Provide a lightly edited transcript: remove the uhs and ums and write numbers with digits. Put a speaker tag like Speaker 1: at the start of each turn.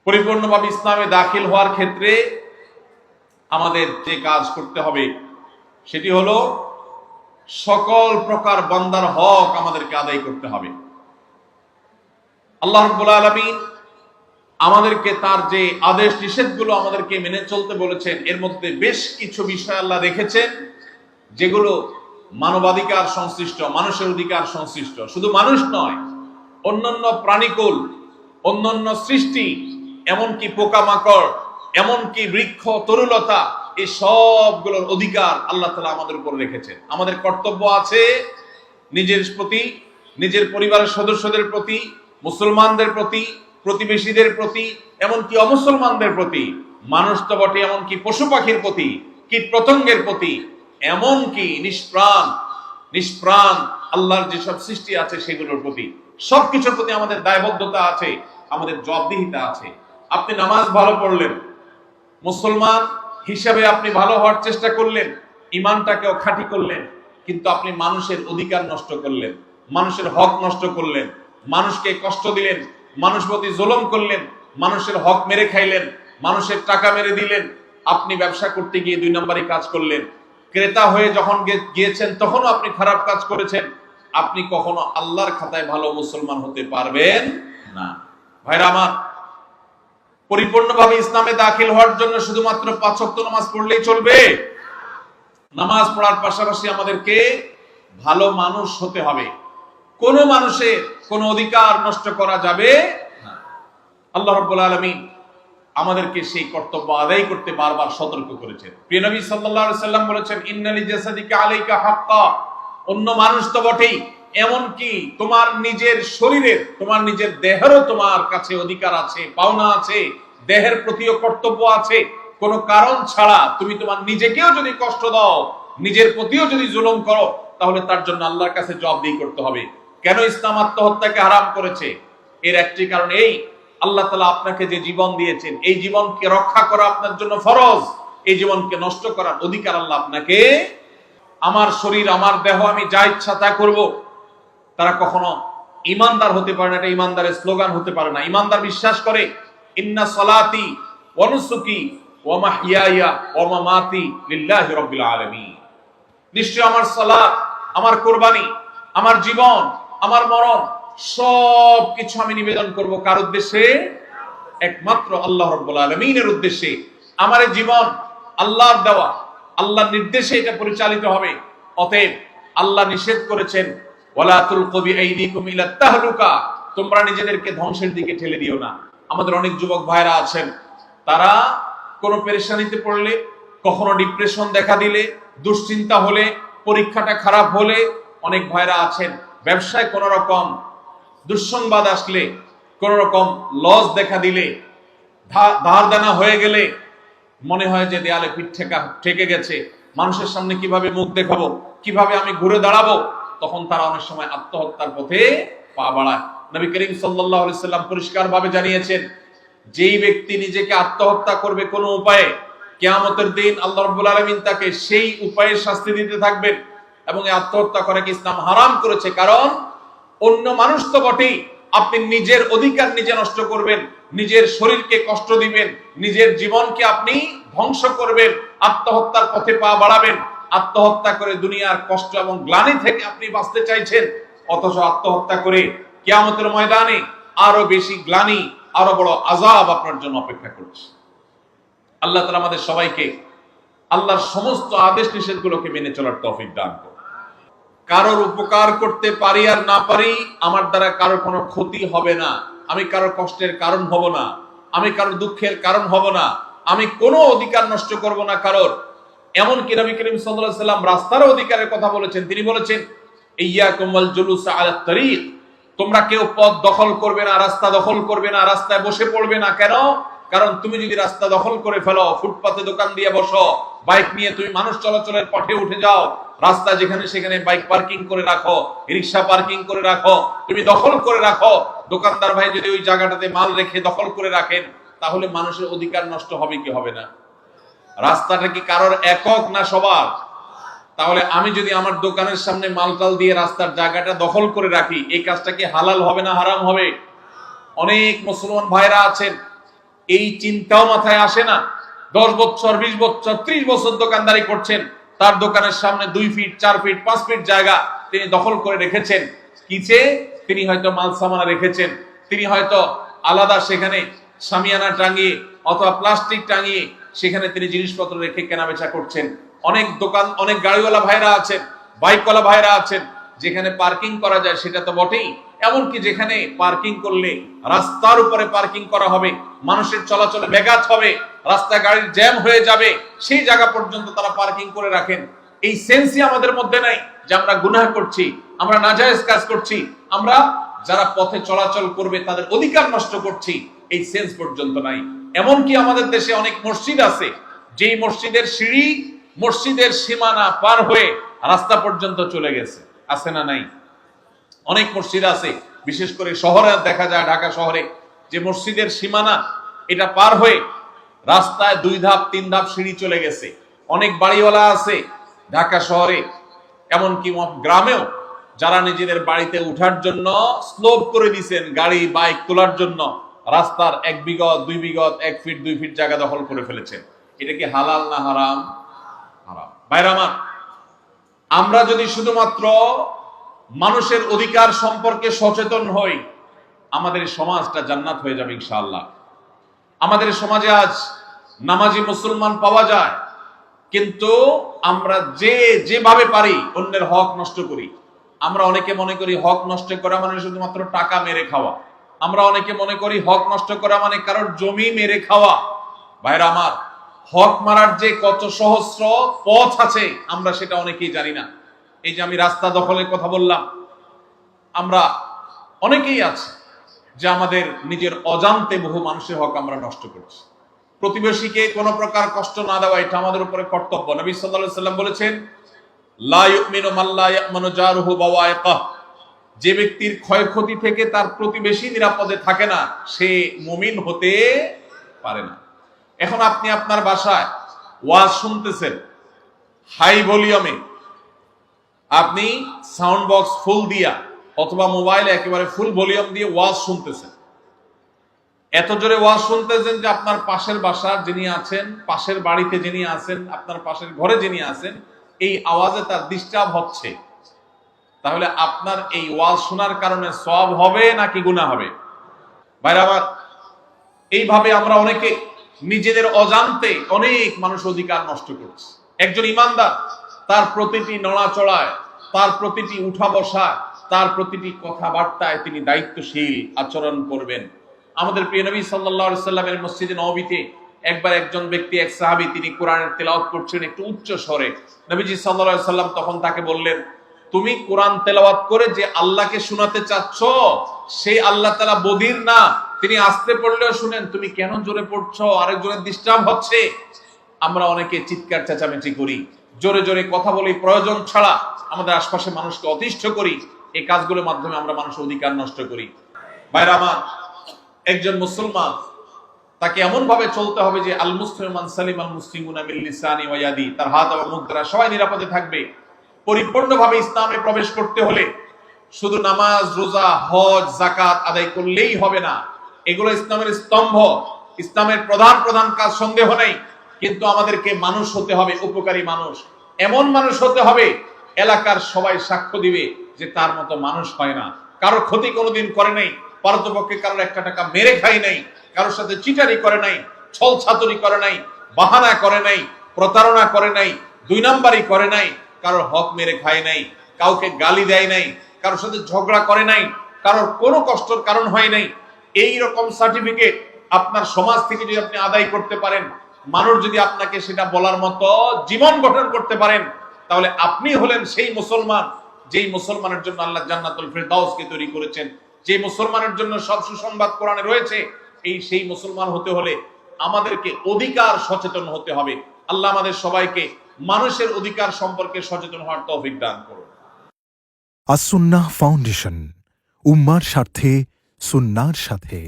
Speaker 1: পরিপূর্ণভাবে ইসলামে দাখিল হওয়ার ক্ষেত্রে আমাদের যে কাজ করতে হবে সেটি হলো সকল প্রকার বান্দার হক আমাদেরকে আদায় করতে হবে। আল্লাহ রাব্বুল আলামিন আমাদেরকে তার যে আদেশ নিষেধগুলো আমাদেরকে মেনে চলতে বলেছেন, এর মধ্যে বেশ কিছু বিষয় আল্লাহ রেখেছেন যেগুলো মানবাধিকার সংশ্লিষ্ট, মানুষের অধিকার সংশ্লিষ্ট। শুধু মানুষ নয়, অন্যান্য প্রাণীকুল, অন্যান্য সৃষ্টি, এমনকি পোকামাকড়, এমনকি বৃক্ষ তরুলতা, এই সবগুলোর অধিকার আল্লাহ তাআলা আমাদের উপর রেখেছেন। আমাদের কর্তব্য আছে নিজের প্রতি, নিজের পরিবারের সদস্যদের প্রতি, মুসলমানদের প্রতি, প্রতিবেশীদের প্রতি, এমনকি অমুসলমানদের প্রতি, মানুষ তো বটে, এমনকি পশু পাখির প্রতি, কীট পতঙ্গের প্রতি, এমনকি নিষ্প্রাণ আল্লাহর যেসব সৃষ্টি আছে সেগুলোর প্রতি, সবকিছুর প্রতি আমাদের দায়বদ্ধতা আছে, আমাদের জবাবদিহিতা আছে। আপনি নামাজ ভালো পড়লেন, মুসলমান হিসাবে আপনি ভালো হওয়ার চেষ্টা করলেন, ইমানটাকেও খাঁটি করলেন, কিন্তু আপনি মানুষের অধিকার নষ্ট করলেন, মানুষের হক নষ্ট করলেন, মানুষকে কষ্ট দিলেন, মানুষ প্রতি জুলুম করলেন, মানুষের হক মেরে খাইলেন, মানুষের টাকা মেরে দিলেন। আপনি ব্যবসা করতে গিয়ে 2 নম্বরই কাজ করলেন, ক্রেতা হয়ে যখন গিয়েছেন তখনও আপনি খারাপ কাজ করেছেন। আপনি কখনো আল্লাহর খাতায় ভালো মুসলমান হতে পারবেন না। ভাইরা আমার, পরিপূর্ণভাবে ইসলামে দাখিল হওয়ার জন্য শুধুমাত্র 5 ওয়াক্ত নামাজ পড়লেই চলবে? নামাজ পড়ার পাশাপাশি আমাদেরকে ভালো মানুষ হতে হবে। কোন মানুষের কোন অধিকার নষ্ট করা যাবে না। আল্লাহ রাব্বুল আলামিন আমাদেরকে সেই কর্তব্য আদায় করতে বারবার সতর্ক করেছেন। প্রিয় নবী সাল্লাল্লাহু আলাইহি সাল্লাম বলেছেন, ইন্নালি জাসাদিকা আলাইকা হাক্কা, অন্য মানুষ তো বটেই, এমনকি তোমার নিজের শরীরের, তোমার নিজের দেহেরও তোমার কাছে অধিকার আছে, পাওনা আছে, দেহের প্রতিও কর্তব্য আছে। কোন কারণ ছাড়া তুমি তোমার নিজেকেও যদি কষ্ট দাও, নিজের প্রতিও যদি জুলুম করো, তাহলে তার জন্য আল্লাহর কাছে জবাবদিহি করতে হবে। কেন ইসলাম আত্মহত্যাকে হারাম করেছে? এর একটি কারণ এই, আল্লাহ তাআলা আপনাকে যে জীবন দিয়েছেন, এই জীবনকে রক্ষা করা আপনার জন্য ফরজ। এই জীবনকে নষ্ট করার অধিকার আল্লাহ আপনাকে, আমার শরীর, আমার দেহ, আমি যা ইচ্ছা তা করব, তারা কখনো ইমানদার হতে পারে না। এটা ইমানদারের স্লোগান হতে পারে না। ইমানদার বিশ্বাস করে, ইন্না সালাতি ওয়া নুসুকি ওয়া মাহইয়ায়া ওয়া মামাতি লিল্লাহি রাব্বিল আলামিন। নিশ্চয় আমার সালাত, আমার কুরবানি, আমার জীবন, আমার মরণ, সব কিছু আমি নিবেদন করব কার উদ্দেশ্যে? একমাত্র আল্লাহ রাব্বুল আলামিনের উদ্দেশ্যে। আমার এই জীবন আল্লাহর দেওয়া, আল্লাহর নির্দেশে এটা পরিচালিত হবে। অতএব আল্লাহ নিষেধ করেছেন, ওয়ালা তুলকু বিআইদিকুম ইলা তাহলুকা, তোমরা নিজেদেরকে ধ্বংসের দিকে ঠেলে দিও না। আমাদের অনেক যুবক ভাইরা আছেন, তারা কোনো পেরেশানিতে পড়লে, কখনো ডিপ্রেশন দেখা দিলে, দুশ্চিন্তা হলে, পরীক্ষাটা খারাপ হলে, অনেক ভাইরা আছেন ব্যবসায় কোন রকম দুঃসংবাদ আসলে, কোন রকম লস দেখা দিলে, ধার দেনা হয়ে গেলে মনে হয় যে দেয়ালে পিঠ ঠেকে গেছে, মানুষের সামনে কিভাবে মুখ দেখাবো, কিভাবে আমি ঘুরে দাঁড়াবো, তখন তারা অনেক সময় আত্মহত্যার পথে পা বাড়ায়। নবী করিম সাল্লাল্লাহু আলাইহি সাল্লাম পরিষ্কারভাবে জানিয়েছেন, যেই ব্যক্তি নিজেকে আত্মহত্যা করবে কোনো উপায়ে, কিয়ামতের দিন আল্লাহ রাব্বুল আলামিন তাকে সেই উপায়ে শাস্তি দিতে থাকবেন। এবং এই আত্মহত্যা করাকে ইসলাম হারাম করেছে। কারণ অন্য মানুষ তো বটেই, আপনি নিজের অধিকার নিজে নষ্ট করবেন, নিজের শরীরকে কষ্ট দিবেন, নিজের জীবনকে আপনি ধ্বংস করবেন, আত্মহত্যার পথে পা বাড়াবেন। আত্মহত্যা করে দুনিয়ার কষ্ট এবং গ্লানি থেকে আপনি বাঁচতে চাইছেন, অথচ আত্মহত্যা করে কিয়ামতের ময়দানে আরো বেশি গ্লানি, আরো বড় আযাব আপনার জন্য অপেক্ষা করছে। আল্লাহ তাআলা আমাদের সবাইকে আল্লাহর সমস্ত আদেশ নিষেধগুলোকে মেনে চলার তৌফিক দান করুন। কারোর উপকার করতে পারি আর না পারি, আমার দ্বারা কারোর কোনো ক্ষতি হবে না, আমি কারোর কষ্টের কারণ হব না, আমি কারোর দুঃখের কারণ হব না, আমি কোনো অধিকার নষ্ট করব না কারোর। এমনকি নবী করিম সাল্লাল্লাহু আলাইহি সাল্লাম রাস্তার অধিকারের কথা বলেছেন। তিনি বলেছেন, ইয়্যাকুম ওয়াল জুলুস আলাত তারিক, তোমরা কেউ পথ দখল করবে না, রাস্তা দখল করবে না, রাস্তায় বসে পড়বে না। কেন? কারণ তুমি যদি রাস্তা দখল করে ফেলো, ফুটপাতে দোকান দিয়ে বসো, বাইক নিয়ে তুমি মানুষ চলাচলের পথে উঠে যাও, রাস্তা যেখানে সেখানে বাইক পার্কিং করে রাখো, রিক্সা পার্কিং করে রাখো, তুমি দখল করে রাখো, দোকানদার ভাই যদি ওই জায়গাটাতে মাল রেখে দখল করে রাখেন, তাহলে মানুষের অধিকার নষ্ট হবে কি হবে না? রাস্তাটা কি কারোর একক না সবার? তাহলে আমি যদি আমার দোকানের সামনে মালটাল দিয়ে রাস্তার জায়গাটা দখল করে রাখি, এই কাজটা কি হালাল হবে না হারাম হবে? অনেক মুসলমান ভাইরা আছেন, এই চিন্তাও মাথায় আসে না। 10 বছর 20 বছর 30 বছর দোকানদারি করছেন, তার দোকানের সামনে 2 ফিট 4 ফিট 5 ফিট জায়গা তিনি দখল করে রেখেছেন। কিছে তিনি হয়তো মাল সামানা রেখেছেন, তিনি হয়তো আলাদা সেখানে সামিয়ানা টাঙিয়ে অথবা প্লাস্টিক টাঙিয়ে সেখানে তিনি জিনিসপত্র রেখে কেনাবেচা করছেন। অনেক দোকান, অনেক গাড়িওয়ালা ভাইরা আছেন, বাইকওয়ালা ভাইরা আছেন, যেখানে পার্কিং করা যায় সেটা তো বটেই, এমনকি যেখানে পার্কিং করলে রাস্তার উপরে পার্কিং করা হবে, মানুষের চলাচলে ব্যাঘাত হবে, রাস্তা গাড়ির জ্যাম হয়ে যাবে, সেই জায়গা পর্যন্ত তারা পার্কিং করে রাখেন। এই সেন্সই আমাদের মধ্যে নাই যে আমরা গুনাহ করছি, আমরা নাজায়েজ কাজ করছি, আমরা যারা পথে চলাচল করবে তাদের অধিকার নষ্ট করছি, এই সেন্স পর্যন্ত নাই। এমনকি আমাদের দেশে অনেক মসজিদ আছে, যেই মসজিদের সিঁড়ি মসজিদের সীমানা পার হয়ে রাস্তা পর্যন্ত চলে গেছে, আছে না নাই? অনেক মসজিদ আছে, বিশেষ করে শহরে দেখা যায়, ঢাকা শহরে, যে মসজিদের সীমানা এটা পার হয়ে রাস্তায় 2 ধাপ 3 ধাপ সিঁড়ি চলে গেছে। অনেক বাড়িওয়ালা আছে ঢাকা শহরে, এমনকি গ্রামেও, যারা নিজেদের বাড়িতে উঠার জন্য স্লোপ করে দিয়েছেন গাড়ি বাইক তোলার জন্য, রাস্তার 1 বিঘত 2 বিঘত 1 ফিট 2 ফিট জায়গা দখল করে ফেলেছেন। এটা কি হালাল না হারাম? হারাম। ভাইরা আমার, আমরা যদি শুধুমাত্র মানুষের অধিকার সম্পর্কে সচেতন হই, আমাদের সমাজটা জান্নাত হয়ে যাবে ইনশাআল্লাহ। আমাদের সমাজে আজ নামাজি মুসলমান পাওয়া যায়, কিন্তু আমরা যেভাবে পারি অন্যের হক নষ্ট করি। আমরা অনেকে মনে করি হক নষ্ট করা মানে শুধুমাত্র টাকা মেরে খাওয়া। আমরা অনেকে মনে করি হক নষ্ট করা মানে কারোর জমি মেরে খাওয়া। ভাইরা আমার, হক মারার যে কত সহস্র পথ আছে আমরা সেটা অনেকেই জানি না। এই যে আমি রাস্তা দখলের কথা বললাম, আমরা অনেকেই আছে যে আমাদের নিজের অজান্তে বহু মানুষের হক আমরা নষ্ট করছি। প্রতিবেশীকে কোনো প্রকার কষ্ট না দেওয়া এটা আমাদের উপরে কর্তব্য। নবী সাল্লাল্লাহু আলাইহি ওয়াসাল্লাম বলেছেন, লা ইউমিনু মান লা ইয়ামানু জারুহু বাওয়াইকাহ, যে ব্যক্তির ক্ষয়ক্ষতি থেকে তার প্রতিবেশী নিরাপদে থাকে না, সে মুমিন হতে পারে না। এখন আপনি আপনার বাসায় ওয়াজ শুনতেছেন হাই ভলিউমে, আপনি সাউন্ড বক্স ফুল দিয়া অথবা মোবাইলে একেবারে ফুল ভলিউম দিয়ে ওয়াজ শুনতেছেন। এত জোরে ওয়াজ শুনতেছেন যে আপনার পাশের বাসার যিনি আছেন, পাশের বাড়িতে যিনি আছেন, আপনার পাশের ঘরে যিনি আছেন, এই আওয়াজে তার ডিস্টার্ব হচ্ছে। তাহলে আপনার এই ওয়াজ শোনার কারণে সওয়াব হবে নাকি গুনাহ হবে? ভাইরা আমার, এইভাবে আমরা অনেকে নিজেদের অজান্তে অনেক মানুষ অধিকার নষ্ট করছে। একজন ইমানদার তার প্রতিটি নড়াচড়ায়, তার প্রতিটি উঠা বসা, তার প্রতিটি কথাবার্তায় তিনি দায়িত্বশীল আচরণ করবেন। আমাদের প্রিয় নবী সাল্লাল্লাহু আলাইহি সাল্লামের মসজিদে নববীতে একবার একজন ব্যক্তি, এক সাহাবী, তিনি কোরআনের তেলাওয়াত করছেন একটু উচ্চ স্বরে। নবীজি সাল্লাল্লাহু আলাইহি সাল্লাম তখন তাকে বললেন, তুমি কোরআন তেলাওয়াত করে যে আল্লাহকে শোনাতে চাচ্ছ, সেই আল্লাহ তাআলা বধির না, তিনি আস্তে পড়লেও শুনেন, তুমি কেন জোরে পড়ছো? আরেকজনের ডিস্টার্ব হচ্ছে। আমরা অনেকে চিৎকার চেঁচামেচি করি, জোরে জোরে কথা বলি, প্রয়োজন ছাড়া আমাদের আশপাশে মানুষকে অতিষ্ঠ করি। এই কাজগুলোর মাধ্যমে আমরা মানুষের অধিকার নষ্ট করি। ভাইরা আমার, একজন মুসলমান তাকে এমন ভাবে চলতে হবে যে আল মুসলিম মান সালিম আল মুসলিমুনা মিন লিসানি ওয়া ইয়াদি, তার হাত এবং মুখ দ্বারা সবাই নিরাপদে থাকবে। পরিপূর্ণভাবে ইসলামে প্রবেশ করতে হলে শুধু নামাজ, রোজা, হজ, যাকাত আদায় করলেই হবে না। এগুলো ইসলামের স্তম্ভ, ইসলামের প্রধান প্রধান কাজ, সন্দেহ নেই। কিন্তু আমাদেরকে মানুষ হতে হবে, উপকারী মানুষ। এমন মানুষ হতে হবে এলাকার সবাই সাক্ষ্য দিবে যে তার মতো মানুষ হয় না, কারোর ক্ষতি কোনোদিন করে নাই, পারতপক্ষে কারোর একটা টাকা মেরে খাই নাই, কারোর সাথে চিটারি করে নাই, ছল ছাতুরি করে নাই, বাহানা করে নাই, প্রতারণা করে নাই, 2 নাম্বারই করে নাই, কারোর হক মেরে খায় নাই, কাউকে গালি দেয় নাই, কারোর সাথে ঝগড়া করে নাই, কারোর কোনো কষ্টের কারণ হয় নাই। এই রকম সার্টিফিকেট আপনার সমাজ থেকে যদি আপনি আদায় করতে পারেন, মানুষ যদি আপনাকে সেটা বলার মতো জীবন গঠন করতে পারেন, তাহলে আপনি হলেন সেই মুসলমান যেই মুসলমানের জন্য আল্লাহ জান্নাতুল ফেরদাউসকে তৈরি করেছেন, যে মুসলমানের জন্য সব সুসংবাদ কোরআনে রয়েছে। সেই মুসলমান হতে হলে আমাদেরকে অধিকার সচেতন হতে হবে। আল্লাহ আমাদের সবাইকে মানুষের অধিকার সম্পর্কে সচেতন হওয়ার তৌফিক দান করুন।
Speaker 2: আস-সুন্নাহ ফাউন্ডেশন, উম্মার স্বার্থে সুন্নাহর সাথে।